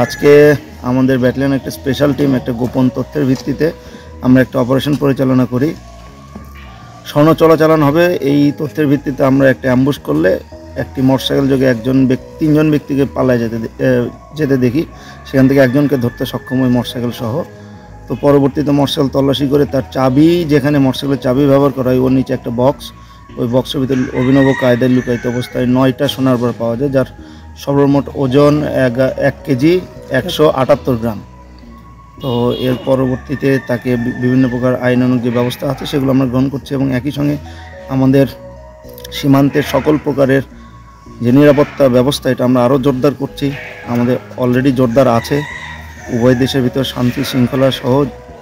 আজকে আমাদের ব্যাটালিয়ন একটা স্পেশাল টিম একটা গোপন তথ্যের ভিত্তিতে আমরা একটা অপারেশন পরিচালনা করি। স্বর্ণ চোরাচালান হবে এই তথ্যের ভিত্তিতে আমরা একটা অ্যাম্বুশ করলে একটি মোটরসাইকেল যোগে তিনজন ব্যক্তিকে পালায় যেতে দেখি। সেখান থেকে একজনকে ধরতে সক্ষম হয় মোটরসাইকেল সহ। তো পরবর্তীতে মোটরসাইকেল তল্লাশি করে তার চাবি, যেখানে মোটরসাইকেলের চাবি ব্যবহার করা হয় ওর নিচে একটা বক্স, ওই বক্সের ভিতরে অভিনব কায়দায় লুকায়িত অবস্থায় 9টা সোনার বার পাওয়া যায়, যার সর্বমোট ওজন 1 কেজি 178 গ্রাম। তো এর পরবর্তীতে তাকে বিভিন্ন প্রকার আইনানুগ যে ব্যবস্থা আছে সেগুলো আমরা গ্রহণ করছি এবং একই সঙ্গে আমাদের সীমান্তের সকল প্রকারের যে নিরাপত্তা ব্যবস্থা এটা আমরা আরও জোরদার করছি। আমাদের অলরেডি জোরদার আছে। উভয় দেশের ভিতর শান্তি শৃঙ্খলা সহ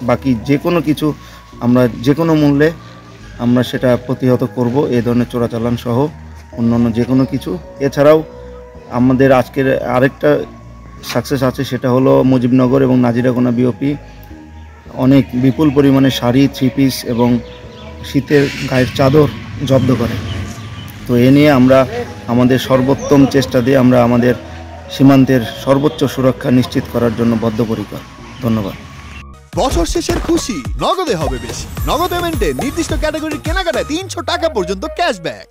বাকি যে কোনো কিছু আমরা যে কোনো মূল্যে আমরা সেটা প্রতিহত করব, এই ধরনের চোরাচালান সহ অন্যান্য যে কোনো কিছু। এছাড়াও আমাদের আজকের আরেকটা সাকসেস আছে, সেটা হলো মুজিবনগর এবং নাজিরাগোনা বিওপি অনেক বিপুল পরিমাণে শাড়ি, 3 পিস এবং শীতের গায়ের চাদর জব্দ করে। তো এ নিয়ে আমরা আমাদের সর্বোত্তম চেষ্টা দিয়ে আমরা আমাদের সীমান্তের সর্বোচ্চ সুরক্ষা নিশ্চিত করার জন্য বদ্ধপরিকর। ধন্যবাদ। বছর শেষের খুশি নগদে হবে বেশি। নগদ পেমেন্টে নির্দিষ্ট ক্যাটাগরির কেনাকাটায় 300 টাকা পর্যন্ত ক্যাশব্যাক।